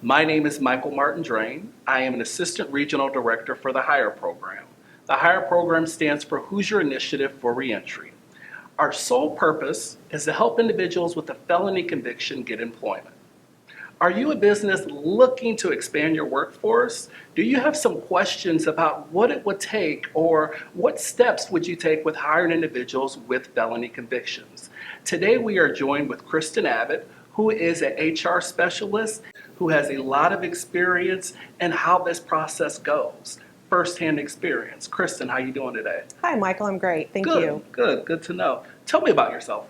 My name is Michael Martin Drain. I am an Assistant Regional Director for the HIRE program. The HIRE program stands for Hoosier Initiative for Reentry. Our sole purpose is to help individuals with a felony conviction get employment. Are you a business looking to expand your workforce? Do you have some questions about what it would take or what steps would you take with hiring individuals with felony convictions? Today we are joined with Kristen Abbott, who is an HR specialist who has a lot of experience in how this process goes. Firsthand experience. Kristen, how you doing today? Hi, Michael. I'm great. Thank you. Good to know. Tell me about yourself.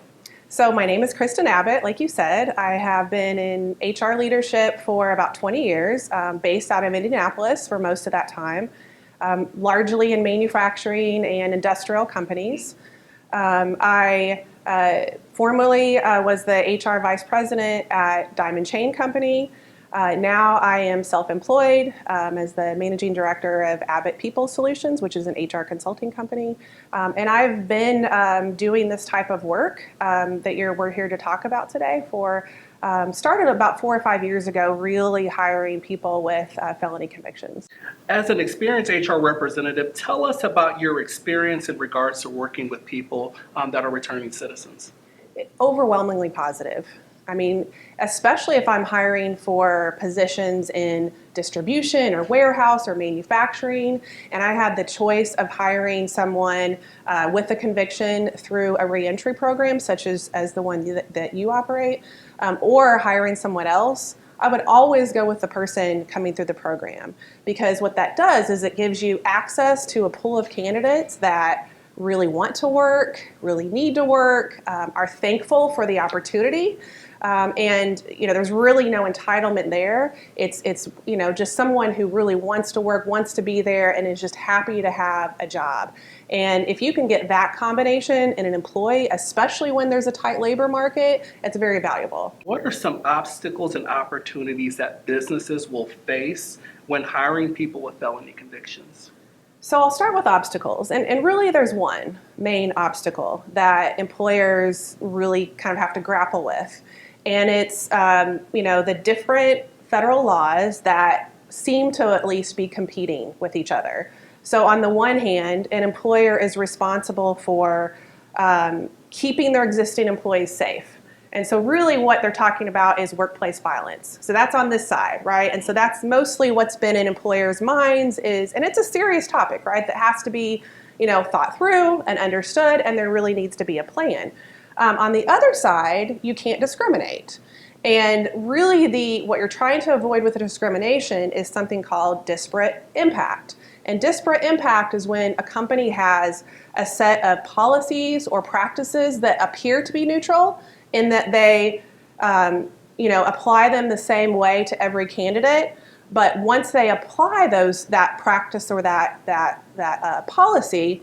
So my name is Kristen Abbott. Like you said, I have been in HR leadership for about 20 years, based out of Indianapolis for most of that time, largely in manufacturing and industrial companies. I formerly was the HR vice president at Diamond Chain Company. Now I am self-employed as the managing director of Abbott People Solutions, which is an HR consulting company. And I've been doing this type of work that we're here to talk about today for, started about 4 or 5 years ago, really hiring people with felony convictions. As an experienced HR representative, tell us about your experience in regards to working with people that are returning citizens. Overwhelmingly positive. I mean, especially if I'm hiring for positions in distribution or warehouse or manufacturing, and I had the choice of hiring someone with a conviction through a reentry program, such as the one that you operate, or hiring someone else, I would always go with the person coming through the program, because what that does is it gives you access to a pool of candidates that really want to work, really need to work, are thankful for the opportunity. And there's really no entitlement there. It's just someone who really wants to work, wants to be there, and is just happy to have a job. And if you can get that combination in an employee, especially when there's a tight labor market, it's very valuable. What are some obstacles and opportunities that businesses will face when hiring people with felony convictions? So I'll start with obstacles, and really there's one main obstacle that employers really kind of have to grapple with. And it's, the different federal laws that seem to at least be competing with each other. So on the one hand, an employer is responsible for keeping their existing employees safe. And so really what they're talking about is workplace violence. So that's on this side, right? And so that's mostly what's been in employers' minds and it's a serious topic, right? That has to be, thought through and understood, and there really needs to be a plan. On the other side, you can't discriminate. And really what you're trying to avoid with the discrimination is something called disparate impact. And disparate impact is when a company has a set of policies or practices that appear to be neutral in that they apply them the same way to every candidate. But once they apply that practice or that policy,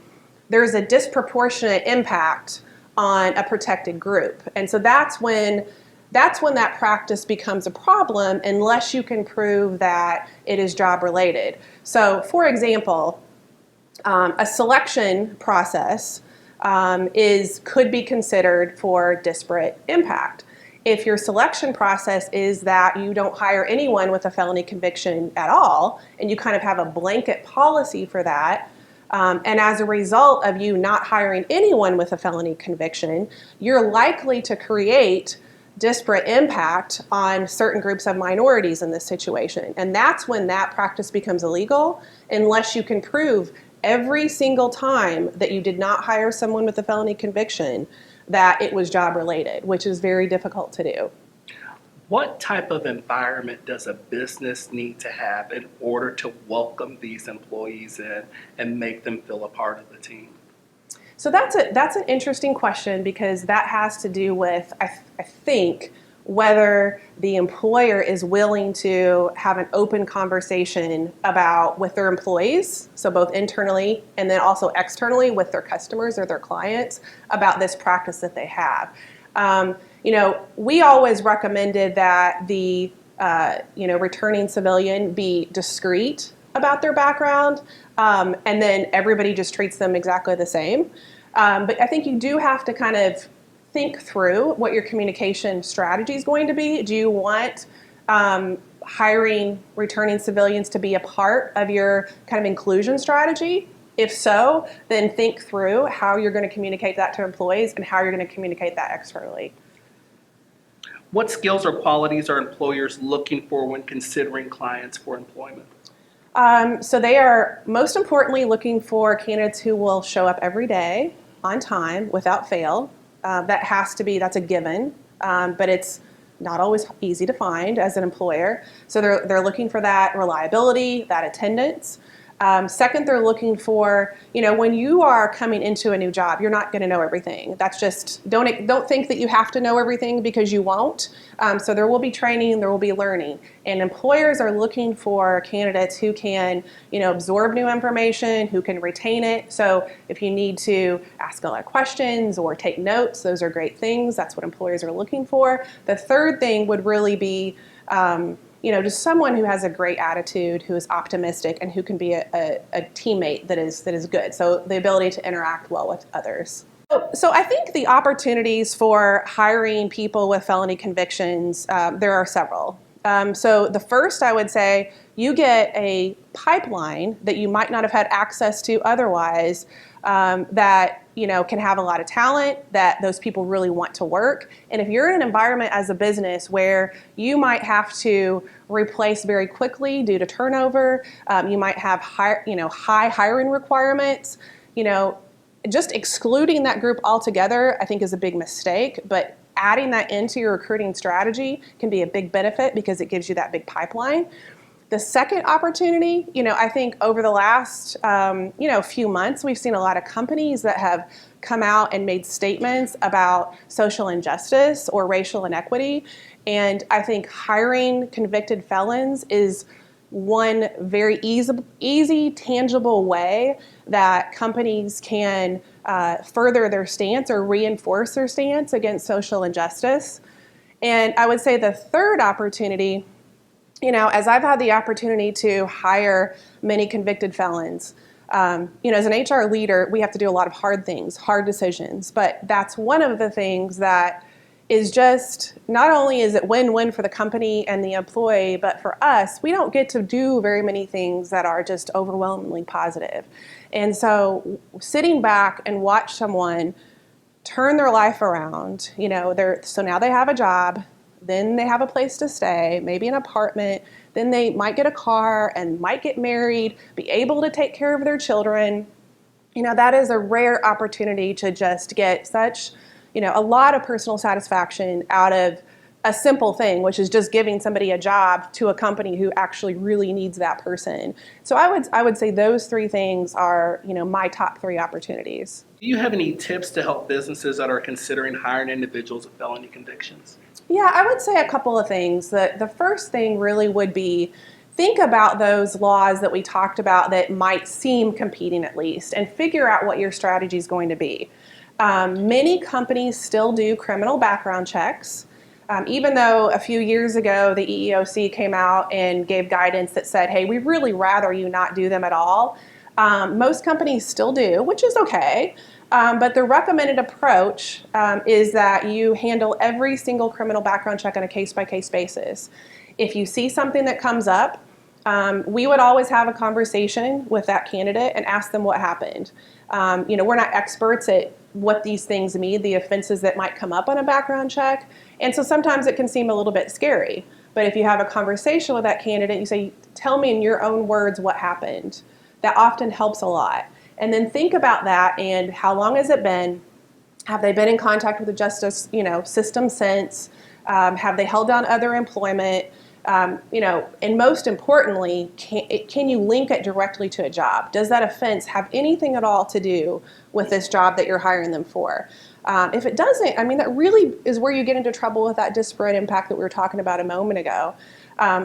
there's a disproportionate impact on a protected group. And so that's when that practice becomes a problem, unless you can prove that it is job related. So for example, a selection process could be considered for disparate impact. If your selection process is that you don't hire anyone with a felony conviction at all, and you kind of have a blanket policy for that, and as a result of you not hiring anyone with a felony conviction, you're likely to create disparate impact on certain groups of minorities in this situation. And that's when that practice becomes illegal, unless you can prove every single time that you did not hire someone with a felony conviction that it was job related, which is very difficult to do. What type of environment does a business need to have in order to welcome these employees in and make them feel a part of the team? So that's an interesting question, because that has to do with, I think, whether the employer is willing to have an open conversation with their employees, so both internally and then also externally with their customers or their clients, about this practice that they have. We always recommended that the returning civilian be discreet about their background, and then everybody just treats them exactly the same. But I think you do have to kind of think through what your communication strategy is going to be. Do you want hiring returning civilians to be a part of your kind of inclusion strategy? If so, then think through how you're going to communicate that to employees and how you're going to communicate that externally. What skills or qualities are employers looking for when considering clients for employment? So they are most importantly looking for candidates who will show up every day on time without fail. That's a given, but it's not always easy to find as an employer. So they're looking for that reliability, that attendance. Second, they're looking for, when you are coming into a new job, you're not going to know everything. That's just, don't think that you have to know everything, because you won't. So there will be training, there will be learning. And employers are looking for candidates who can, absorb new information, who can retain it. So if you need to ask a lot of questions or take notes, those are great things. That's what employers are looking for. The third thing would really be, just someone who has a great attitude, who is optimistic, and who can be a teammate that is good. So the ability to interact well with others. So I think the opportunities for hiring people with felony convictions, there are several. So the first, I would say, you get a pipeline that you might not have had access to otherwise, that can have a lot of talent, that those people really want to work. And if you're in an environment as a business where you might have to replace very quickly due to turnover, you might have high hiring requirements, just excluding that group altogether, I think, is a big mistake. But adding that into your recruiting strategy can be a big benefit because it gives you that big pipeline. The second opportunity, I think over the last, few months, we've seen a lot of companies that have come out and made statements about social injustice or racial inequity. And I think hiring convicted felons is one very easy, tangible way that companies can further their stance or reinforce their stance against social injustice. And I would say the third opportunity, as I've had the opportunity to hire many convicted felons, as an HR leader, we have to do a lot of hard things, hard decisions. But that's one of the things that is just, not only is it win-win for the company and the employee, but for us, we don't get to do very many things that are just overwhelmingly positive. And so sitting back and watch someone turn their life around, so now they have a job, then they have a place to stay, maybe an apartment, then they might get a car and might get married, be able to take care of their children. That is a rare opportunity to just get such, a lot of personal satisfaction out of a simple thing, which is just giving somebody a job to a company who actually really needs that person. So I would say those three things are, my top three opportunities. Do you have any tips to help businesses that are considering hiring individuals with felony convictions? Yeah, I would say a couple of things. The first thing really would be, think about those laws that we talked about that might seem competing at least, and figure out what your strategy is going to be. Many companies still do criminal background checks. Even though a few years ago the EEOC came out and gave guidance that said, hey, we'd really rather you not do them at all, most companies still do, which is okay. But the recommended approach is that you handle every single criminal background check on a case-by-case basis. If you see something that comes up, we would always have a conversation with that candidate and ask them what happened. We're not experts at what these things mean, the offenses that might come up on a background check. And so sometimes it can seem a little bit scary. But if you have a conversation with that candidate, you say, tell me in your own words what happened. That often helps a lot. And then think about that and how long has it been? Have they been in contact with the justice system since? Have they held down other employment? And most importantly, can you link it directly to a job? Does that offense have anything at all to do with this job that you're hiring them for? If it doesn't, that really is where you get into trouble with that disparate impact that we were talking about a moment ago.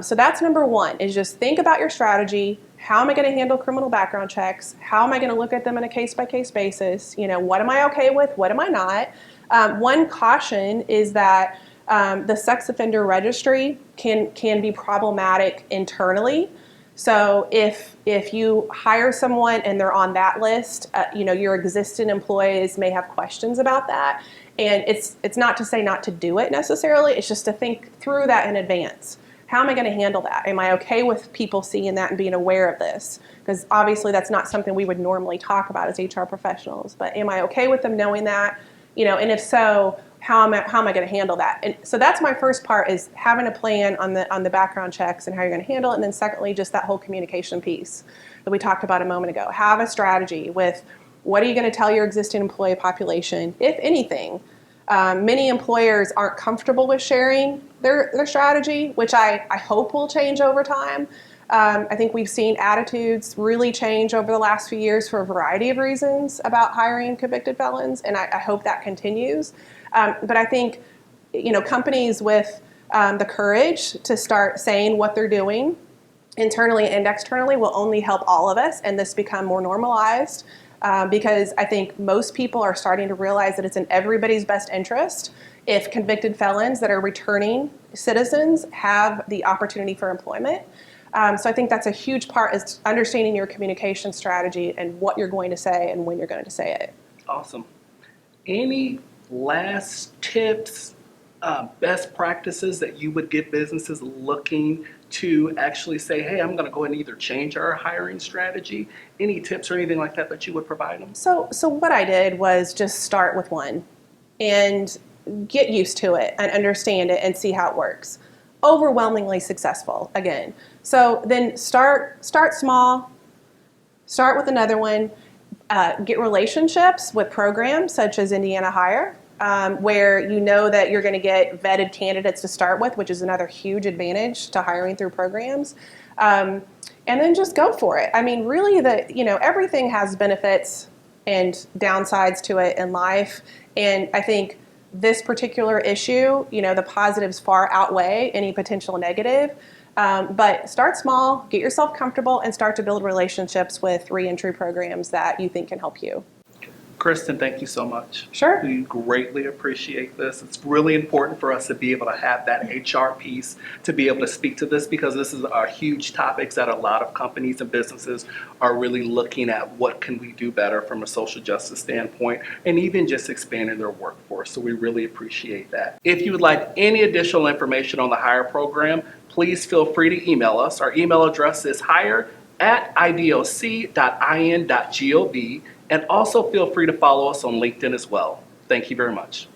So that's number one, is just think about your strategy. How am I going to handle criminal background checks? How am I going to look at them on a case-by-case basis? What am I okay with? What am I not? One caution is that the sex offender registry can be problematic internally. So if you hire someone and they're on that list, your existing employees may have questions about that. And it's not to say not to do it necessarily. It's just to think through that in advance. How am I going to handle that? Am I okay with people seeing that and being aware of this? Because obviously that's not something we would normally talk about as HR professionals, but am I okay with them knowing that? And if so, how am I going to handle that? And so that's my first part, is having a plan on the background checks and how you're going to handle it. And then secondly, just that whole communication piece that we talked about a moment ago. Have a strategy with what are you going to tell your existing employee population, if anything. Many employers aren't comfortable with sharing their strategy, which I hope will change over time. I think we've seen attitudes really change over the last few years for a variety of reasons about hiring convicted felons, and I hope that continues. But I think, companies with the courage to start saying what they're doing internally and externally will only help all of us, and this become more normalized. Because I think most people are starting to realize that it's in everybody's best interest if convicted felons that are returning citizens have the opportunity for employment. So I think that's a huge part, is understanding your communication strategy and what you're going to say and when you're going to say it. Awesome. Any last tips, best practices that you would give businesses looking to actually say, hey, I'm going to go and either change our hiring strategy? Any tips or anything like that you would provide them? So what I did was just start with one and get used to it and understand it and see how it works. Overwhelmingly successful, again. So then start small, start with another one, get relationships with programs such as Indiana Hire, where you know that you're going to get vetted candidates to start with, which is another huge advantage to hiring through programs. And then just go for it. I mean, really, everything has benefits and downsides to it in life. And I think this particular issue, the positives far outweigh any potential negative. But start small, get yourself comfortable, and start to build relationships with reentry programs that you think can help you. Kristen, thank you so much. Sure. We greatly appreciate this. It's really important for us to be able to have that HR piece to be able to speak to this, because this is a huge topics that a lot of companies and businesses are really looking at. What can we do better from a social justice standpoint, and even just expanding their workforce. So we really appreciate that. If you would like any additional information on the HIRE program, please feel free to email us. Our email address is hire@idoc.in.gov. And also feel free to follow us on LinkedIn as well. Thank you very much.